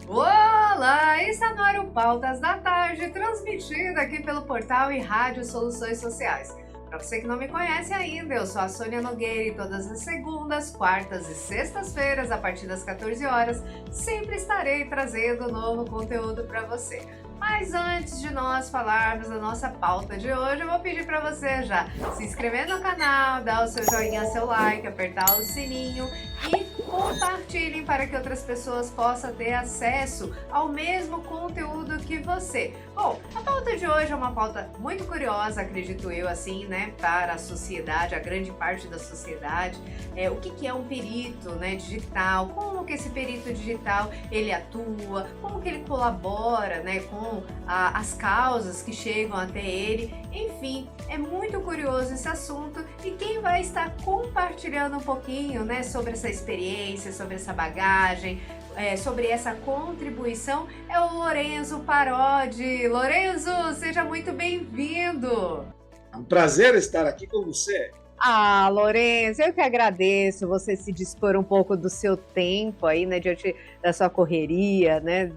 Olá! Está no ar o Pautas da Tarde, transmitido aqui pelo portal e Rádio Soluções Sociais. Para você que não me conhece ainda, eu sou a Sônia Nogueira e todas as segundas, quartas e sextas-feiras, a partir das 14 horas, sempre estarei trazendo novo conteúdo para você. Mas antes de nós falarmos da nossa pauta de hoje, eu vou pedir para você já se inscrever no canal, dar o seu joinha, seu like, apertar o sininho e compartilhem para que outras pessoas possam ter acesso ao mesmo conteúdo que você. Bom, a pauta de hoje é uma pauta muito curiosa, acredito eu, assim, né, para a sociedade, a grande parte da sociedade. O que é um perito, né, digital? Como que esse perito digital ele atua? Como que ele colabora, né, com as causas que chegam até ele? Enfim, é muito curioso esse assunto e quem vai estar compartilhando um pouquinho, né, sobre essa experiência, sobre essa bagagem, sobre essa contribuição é o Lorenzo Parodi. Lorenzo, seja muito bem-vindo! É um prazer estar aqui com você. Ah, Lorenzo, eu que agradeço você se dispor um pouco do seu tempo aí, né, diante da sua correria, né,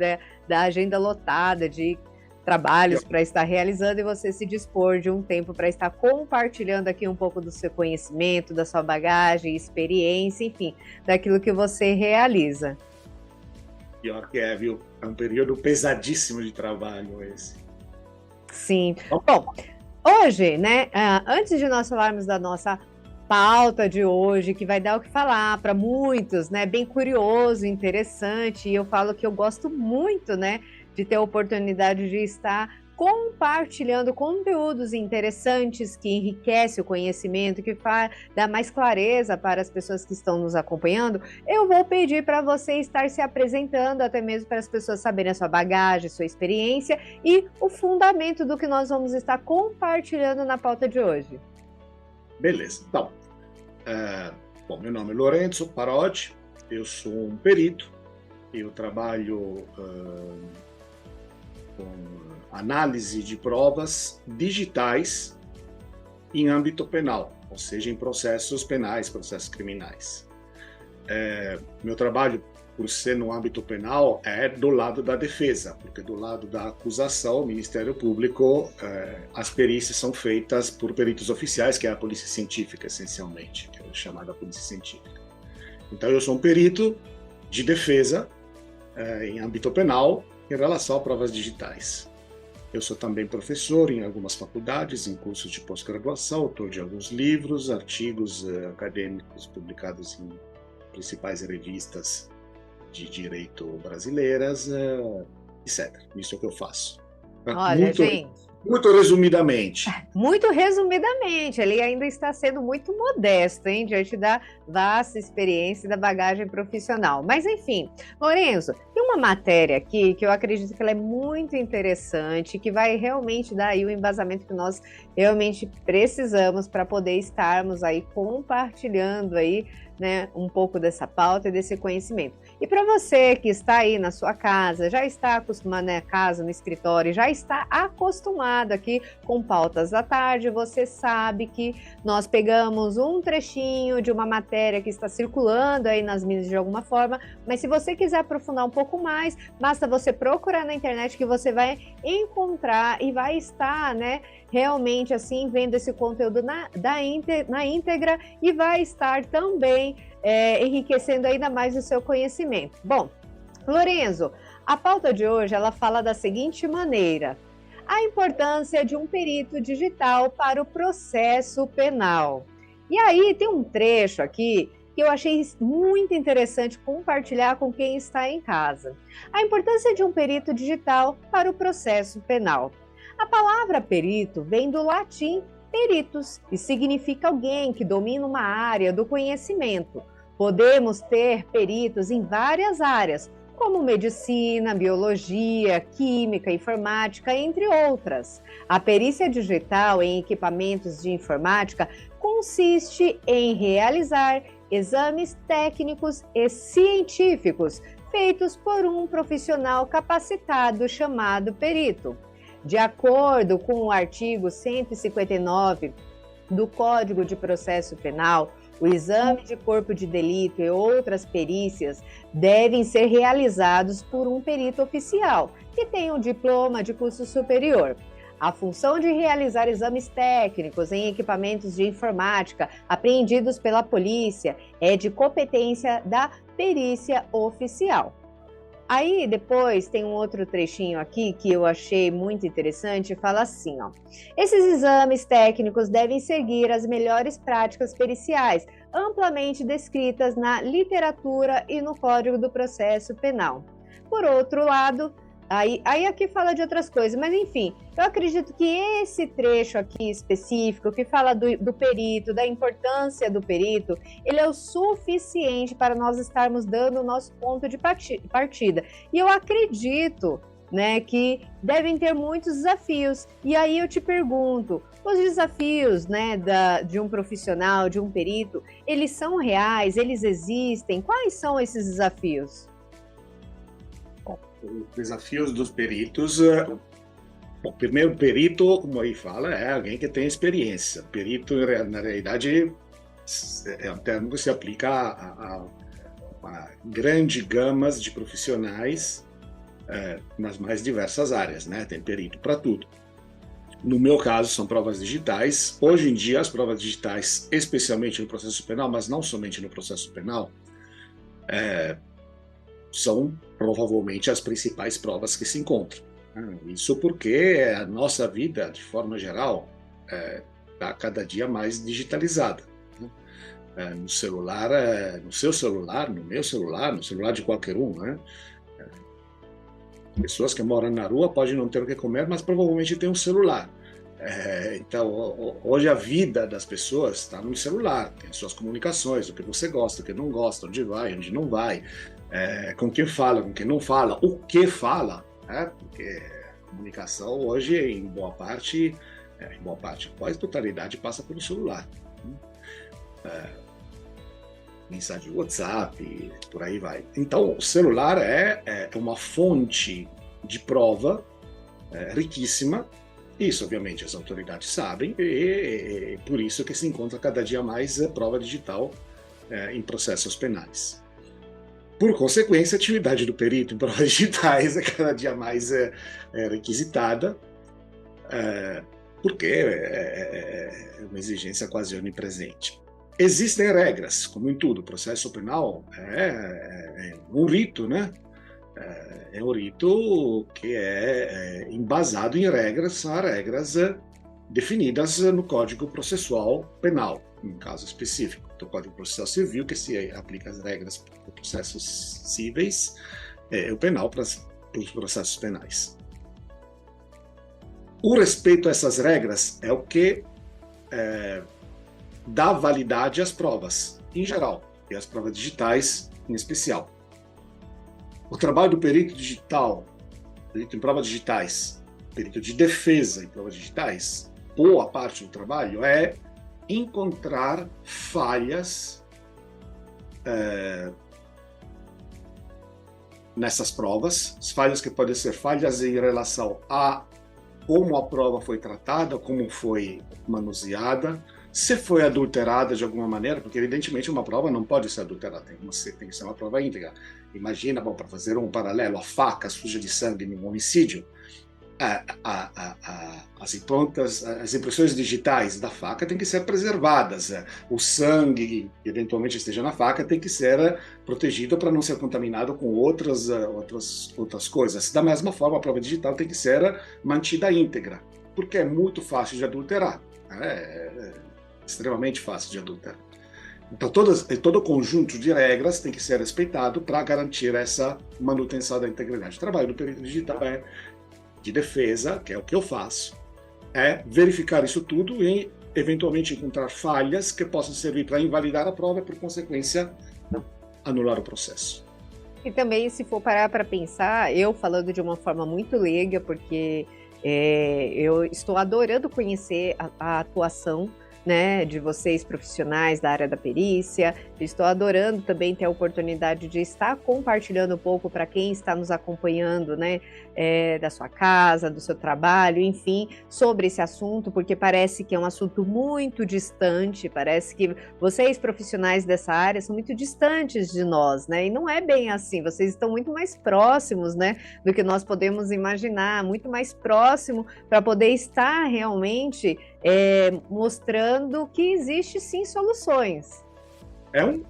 da agenda lotada de trabalhos para estar realizando e você se dispor de um tempo para estar compartilhando aqui um pouco do seu conhecimento, da sua bagagem, experiência, enfim, daquilo que você realiza. Pior que é, viu? É um período pesadíssimo de trabalho esse. Sim. Bom, hoje, né, antes de nós falarmos da nossa pauta de hoje, que vai dar o que falar para muitos, né, bem curioso, interessante, e eu falo que eu gosto muito, né, de ter a oportunidade de estar compartilhando conteúdos interessantes que enriquecem o conhecimento, que dá mais clareza para as pessoas que estão nos acompanhando. Eu vou pedir para você estar se apresentando, até mesmo para as pessoas saberem a sua bagagem, sua experiência e o fundamento do que nós vamos estar compartilhando na pauta de hoje. Beleza, então, bom, meu nome é Lorenzo Parodi, eu sou um perito, eu trabalho com análise de provas digitais em âmbito penal, ou seja, em processos penais, processos criminais. Meu trabalho, por ser no âmbito penal, é do lado da defesa, porque do lado da acusação, o Ministério Público, as perícias são feitas por peritos oficiais, que é a polícia científica, essencialmente, que é chamada polícia científica. Então, eu sou um perito de defesa em âmbito penal em relação a provas digitais. Eu sou também professor em algumas faculdades, em cursos de pós-graduação, autor de alguns livros, artigos acadêmicos publicados em principais revistas de direito brasileiras, etc. Isso é o que eu faço. Olha, gente... Muito resumidamente. Muito resumidamente, ele ainda está sendo muito modesto, hein, diante da vasta experiência e da bagagem profissional. Mas, enfim, Lorenzo, tem uma matéria aqui que eu acredito que ela é muito interessante, que vai realmente dar aí o embasamento que nós realmente precisamos para poder estarmos aí compartilhando aí, né, um pouco dessa pauta e desse conhecimento. E para você que está aí na sua casa, já está acostumado na casa, no escritório, já está acostumado aqui com Pautas da Tarde, você sabe que nós pegamos um trechinho de uma matéria que está circulando aí nas mídias de alguma forma, mas se você quiser aprofundar um pouco mais, basta você procurar na internet que você vai encontrar e vai estar, né, realmente assim, vendo esse conteúdo na íntegra e vai estar também enriquecendo ainda mais o seu conhecimento. Bom, Lorenzo, a pauta de hoje ela fala da seguinte maneira: a importância de um perito digital para o processo penal. E aí tem um trecho aqui que eu achei muito interessante compartilhar com quem está em casa. A importância de um perito digital para o processo penal. A palavra perito vem do latim peritus e significa alguém que domina uma área do conhecimento. Podemos ter peritos em várias áreas, como medicina, biologia, química, informática, entre outras. A perícia digital em equipamentos de informática consiste em realizar exames técnicos e científicos feitos por um profissional capacitado chamado perito. De acordo com o artigo 159 do Código de Processo Penal, o exame de corpo de delito e outras perícias devem ser realizados por um perito oficial, que tem um diploma de curso superior. A função de realizar exames técnicos em equipamentos de informática apreendidos pela polícia é de competência da perícia oficial. Aí depois tem um outro trechinho aqui que eu achei muito interessante, fala assim, ó: esses exames técnicos devem seguir as melhores práticas periciais, amplamente descritas na literatura e no Código do Processo Penal. Por outro lado, aí aqui fala de outras coisas, mas enfim, eu acredito que esse trecho aqui específico, que fala do perito, da importância do perito, ele é o suficiente para nós estarmos dando o nosso ponto de partida. E eu acredito, né, que devem ter muitos desafios. E aí eu te pergunto, os desafios, né, de um profissional, de um perito, eles são reais, eles existem? Quais são esses desafios? Os desafios dos peritos. Bom, primeiro, perito, como aí fala, é alguém que tem experiência. Perito, na realidade, é um termo que se aplica a uma grande gama de profissionais nas mais diversas áreas, né? Tem perito para tudo. No meu caso, são provas digitais. Hoje em dia, as provas digitais, especialmente no processo penal, mas não somente no processo penal, são provavelmente as principais provas que se encontram. Isso porque a nossa vida, de forma geral, está cada dia mais digitalizada. No celular, no seu celular, no meu celular, no celular de qualquer um, né? Pessoas que moram na rua podem não ter o que comer, mas provavelmente têm um celular. Então, hoje a vida das pessoas está no celular, tem suas comunicações, o que você gosta, o que não gosta, onde vai, onde não vai, com quem fala, com quem não fala, o que fala, porque a comunicação hoje, em boa parte, quase totalidade passa pelo celular. Mensagem WhatsApp, por aí vai. Então, o celular é uma fonte de prova riquíssima. Isso, obviamente, as autoridades sabem, e por isso que se encontra cada dia mais prova digital em processos penais. Por consequência, a atividade do perito em provas digitais é cada dia mais requisitada, porque é uma exigência quase onipresente. Existem regras, como em tudo, o processo penal é um rito, né? É um rito que é embasado em regras, são regras definidas no Código Processual Penal, no caso específico do Código Processual Civil, que se aplica as regras para processos cíveis, o penal para os processos penais. O respeito a essas regras é o que dá validade às provas, em geral, e às provas digitais em especial. O trabalho do perito digital, perito em provas digitais, perito de defesa em provas digitais, boa parte do trabalho é encontrar falhas nessas provas, falhas que podem ser falhas em relação a como a prova foi tratada, como foi manuseada, se foi adulterada de alguma maneira, porque evidentemente uma prova não pode ser adulterada, tem que ser uma prova íntegra. Imagina, bom, para fazer um paralelo, a faca suja de sangue em um homicídio, as impressões digitais da faca têm que ser preservadas. O sangue que eventualmente esteja na faca tem que ser protegido para não ser contaminado com outras coisas. Da mesma forma, a prova digital tem que ser mantida íntegra, porque é muito fácil de adulterar. Extremamente fácil de adulterar. Então, todo o conjunto de regras tem que ser respeitado para garantir essa manutenção da integridade. O trabalho do perito digital de defesa, que é o que eu faço, é verificar isso tudo e, eventualmente, encontrar falhas que possam servir para invalidar a prova e, por consequência, anular o processo. E também, se for parar para pensar, eu falando de uma forma muito leiga, porque eu estou adorando conhecer a atuação, né, de vocês profissionais da área da perícia. Estou adorando também ter a oportunidade de estar compartilhando um pouco para quem está nos acompanhando, né, da sua casa, do seu trabalho, enfim, sobre esse assunto, porque parece que é um assunto muito distante, parece que vocês profissionais dessa área são muito distantes de nós, né, e não é bem assim, vocês estão muito mais próximos, né, do que nós podemos imaginar, muito mais próximo para poder estar realmente mostrando que existe sim soluções.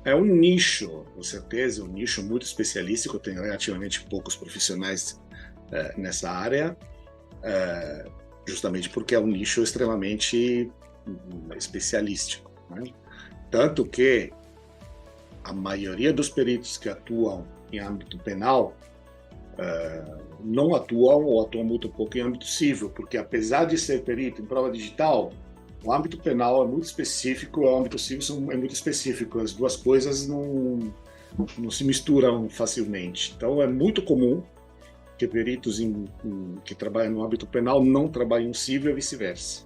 É um nicho, com certeza, um nicho muito especialístico. Eu tenho relativamente poucos profissionais nessa área, justamente porque é um nicho extremamente especialístico, né? Tanto que a maioria dos peritos que atuam em âmbito penal não atuam ou atuam muito pouco em âmbito civil, porque apesar de ser perito em prova digital, o âmbito penal é muito específico, o âmbito civil é muito específico, as duas coisas não se misturam facilmente. Então é muito comum que peritos que trabalham no âmbito penal não trabalhem no civil e vice-versa.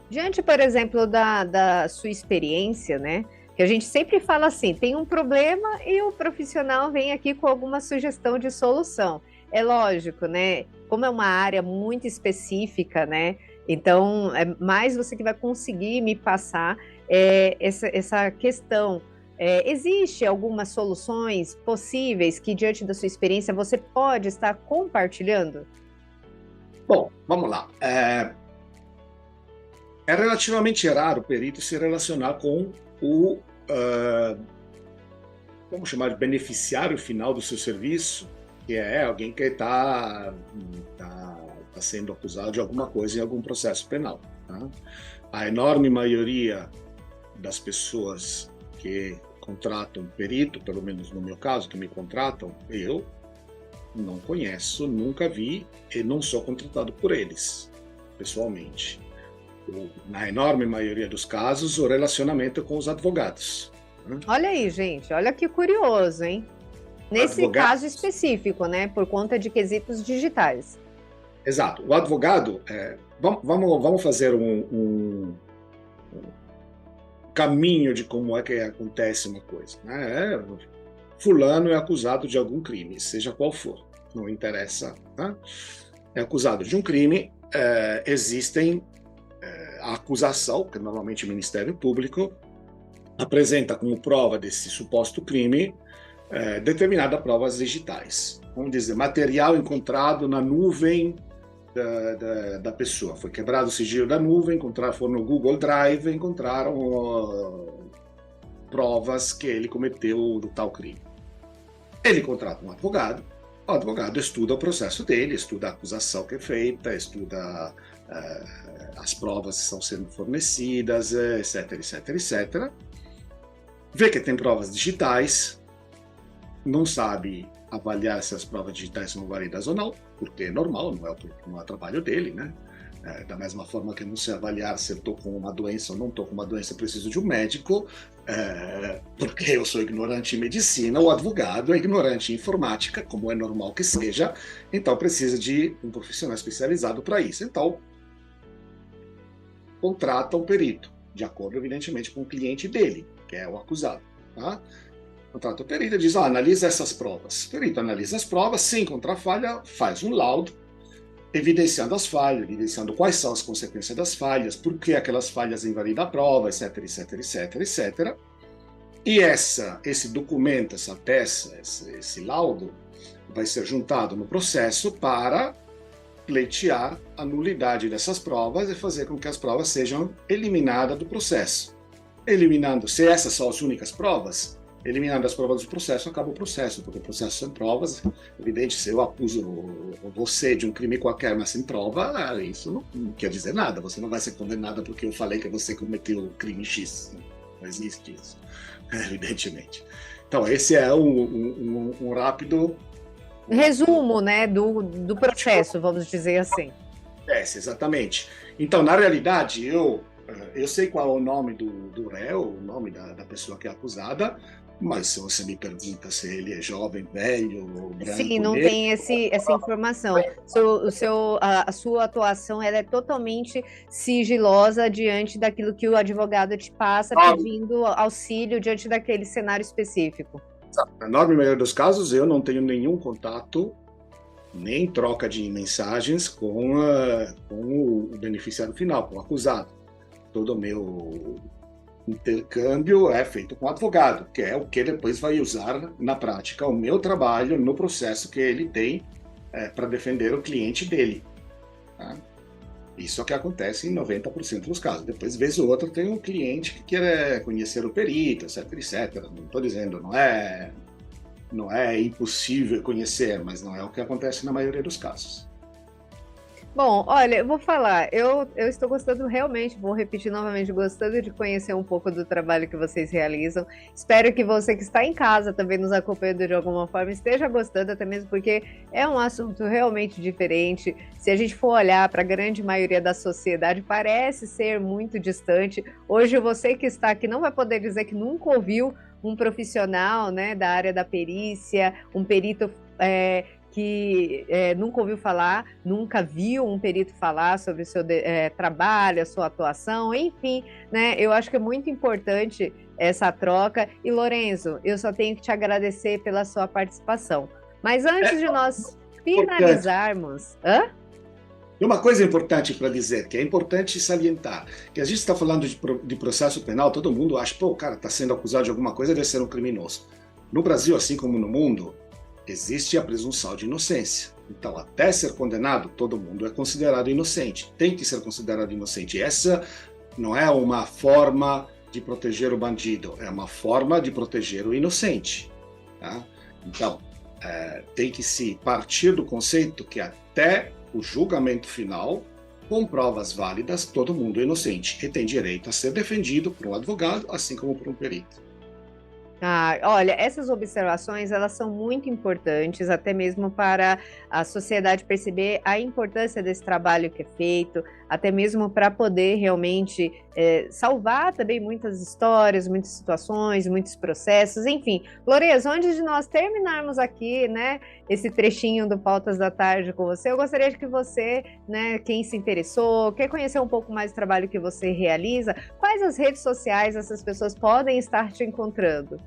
Diante, por exemplo, da sua experiência, né? Que a gente sempre fala assim, tem um problema e o profissional vem aqui com alguma sugestão de solução. É lógico, né? Como é uma área muito específica, né? Então, é mais você que vai conseguir me passar essa questão. Existe algumas soluções possíveis que, diante da sua experiência, você pode estar compartilhando? Bom, vamos lá. É relativamente raro o perito se relacionar com o, vamos chamar de beneficiário final do seu serviço, que é alguém que está sendo acusado de alguma coisa em algum processo penal. Tá? A enorme maioria das pessoas que contratam perito, pelo menos no meu caso, que me contratam, eu não conheço, nunca vi e não sou contratado por eles, pessoalmente. Na enorme maioria dos casos, o relacionamento é com os advogados. Né? Olha aí, gente, olha que curioso, hein? Nesse caso específico, né? Por conta de quesitos digitais. Exato. O advogado, vamos fazer um caminho de como é que acontece uma coisa. Né? Fulano é acusado de algum crime, seja qual for, não interessa. Né? É acusado de um crime, existem a acusação, que normalmente o Ministério Público apresenta como prova desse suposto crime determinadas provas digitais. Vamos dizer, material encontrado na nuvem da pessoa. Foi quebrado o sigilo da nuvem, foram no Google Drive e encontraram provas que ele cometeu do tal crime. Ele contrata um advogado, o advogado estuda o processo dele, estuda a acusação que é feita, estuda as provas que estão sendo fornecidas, etc, etc, etc. Vê que tem provas digitais, não sabe avaliar se as provas digitais são válidas ou não, porque é normal, não é o trabalho dele, né? Da mesma forma que eu não sei avaliar se eu estou com uma doença ou não estou com uma doença, eu preciso de um médico, porque eu sou ignorante em medicina, o advogado é ignorante em informática, como é normal que seja, então precisa de um profissional especializado para isso. Então, contrata um perito, de acordo, evidentemente, com o cliente dele, que é o acusado. Tá? Contrata o perito e diz, analisa essas provas. O perito analisa as provas, se encontrar falha, faz um laudo, evidenciando as falhas, evidenciando quais são as consequências das falhas, por que aquelas falhas invalidam a prova, etc, etc, etc, etc. E esse documento, essa peça, esse laudo, vai ser juntado no processo para pleitear a nulidade dessas provas e fazer com que as provas sejam eliminadas do processo. Eliminando, se essas são as únicas provas, eliminando as provas do processo, acaba o processo, porque o processo sem provas, evidente, se eu acuso você de um crime qualquer, mas sem prova, isso não quer dizer nada, você não vai ser condenado porque eu falei que você cometeu o crime X, não existe isso, evidentemente. Então, esse é um rápido resumo, né, do processo, vamos dizer assim. Exatamente. Então, na realidade, eu Eu sei qual é o nome do réu, o nome da pessoa que é acusada, mas se você me pergunta se ele é jovem, velho, Sim, branco, não negro, tem essa informação. A sua atuação ela é totalmente sigilosa diante daquilo que o advogado te passa, pedindo auxílio diante daquele cenário específico. na enorme maioria dos casos, eu não tenho nenhum contato, nem troca de mensagens com o beneficiário final, com o acusado. Todo o meu intercâmbio é feito com o advogado, que é o que depois vai usar na prática o meu trabalho no processo que ele tem para defender o cliente dele. Tá? Isso é o que acontece em 90% dos casos. Depois, vez ou outra, tem um cliente que quer conhecer o perito, etc, etc. Não estou dizendo, não é impossível conhecer, mas não é o que acontece na maioria dos casos. Bom, olha, eu vou falar, eu estou gostando realmente, vou repetir novamente, gostando de conhecer um pouco do trabalho que vocês realizam. Espero que você que está em casa também nos acompanhando de alguma forma esteja gostando, até mesmo porque é um assunto realmente diferente. Se a gente for olhar para a grande maioria da sociedade, parece ser muito distante. Hoje você que está aqui não vai poder dizer que nunca ouviu um profissional, né, da área da perícia, um perito que nunca ouviu falar, nunca viu um perito falar sobre o seu trabalho, a sua atuação, enfim, né? Eu acho que é muito importante essa troca. E, Lorenzo, eu só tenho que te agradecer pela sua participação. Mas antes de nós finalizarmos... Hã? Tem uma coisa importante para dizer, que é importante salientar, que a gente está falando de processo penal, todo mundo acha, pô, o cara está sendo acusado de alguma coisa, deve ser um criminoso. No Brasil, assim como no mundo, existe a presunção de inocência. Então, até ser condenado, todo mundo é considerado inocente. Tem que ser considerado inocente. Essa não é uma forma de proteger o bandido, é uma forma de proteger o inocente. Tá? Então, tem que se partir do conceito que até o julgamento final, com provas válidas, todo mundo é inocente e tem direito a ser defendido por um advogado, assim como por um perito. Olha, essas observações elas são muito importantes, até mesmo para a sociedade perceber a importância desse trabalho que é feito, até mesmo para poder realmente salvar também muitas histórias, muitas situações, muitos processos, enfim. Lorenzo, antes de nós terminarmos aqui, né, esse trechinho do Pautas da Tarde com você, eu gostaria de que você, né, quem se interessou, quer conhecer um pouco mais do trabalho que você realiza, quais as redes sociais essas pessoas podem estar te encontrando?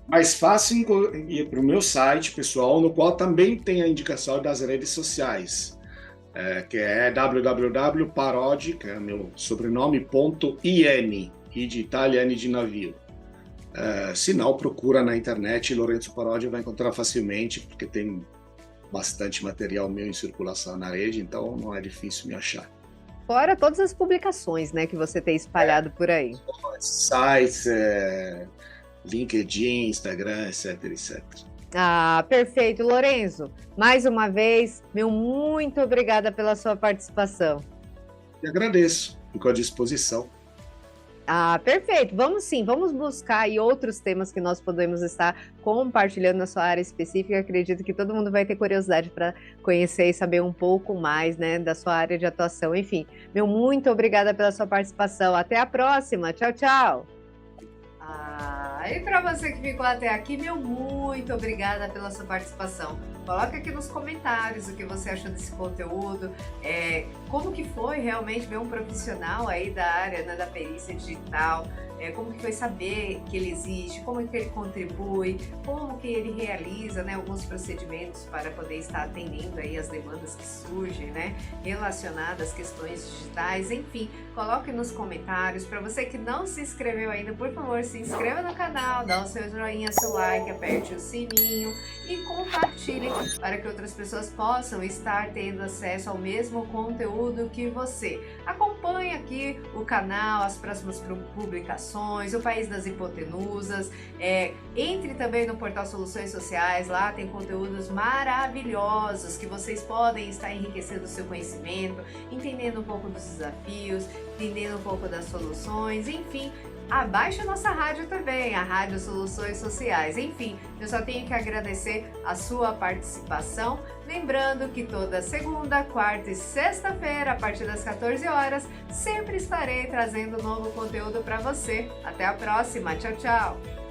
Mais fácil ir para o meu site pessoal, no qual também tem a indicação das redes sociais, que é www.parodi, que é meu sobrenome, .in, I de Itália, N de navio. Se não, procura na internet, Lorenzo Parodi vai encontrar facilmente, porque tem bastante material meu em circulação na rede, então não é difícil me achar. Fora todas as publicações, né, que você tem espalhado por aí. Sites, LinkedIn, Instagram, etc, etc. Perfeito. Lorenzo, mais uma vez, meu muito obrigada pela sua participação. E agradeço, fico à disposição. Perfeito. Vamos sim, vamos buscar aí outros temas que nós podemos estar compartilhando na sua área específica. Acredito que todo mundo vai ter curiosidade para conhecer e saber um pouco mais, né, da sua área de atuação. Enfim, meu muito obrigada pela sua participação. Até a próxima. Tchau, tchau. E para você que ficou até aqui, meu muito obrigada pela sua participação. Coloca aqui nos comentários o que você achou desse conteúdo, como que foi realmente ver um profissional aí da área, né, da perícia digital, como que foi saber que ele existe, como que ele contribui, como que ele realiza, né, alguns procedimentos para poder estar atendendo aí as demandas que surgem, né, relacionadas às questões digitais, enfim, coloque nos comentários. Para você que não se inscreveu ainda, por favor, se inscreva no canal, dá o seu joinha, seu like, aperte o sininho e compartilhe para que outras pessoas possam estar tendo acesso ao mesmo conteúdo que você. Acompanhe aqui o canal, as próximas publicações, o País das Hipotenusas, entre também no portal Soluções Sociais, lá tem conteúdos maravilhosos que vocês podem estar enriquecendo o seu conhecimento, entendendo um pouco dos desafios, entendendo um pouco das soluções, enfim, Abaixe a nossa rádio também, a Rádio Soluções Sociais. Enfim, eu só tenho que agradecer a sua participação. Lembrando que toda segunda, quarta e sexta-feira, a partir das 14 horas, sempre estarei trazendo novo conteúdo para você. Até a próxima. Tchau, tchau!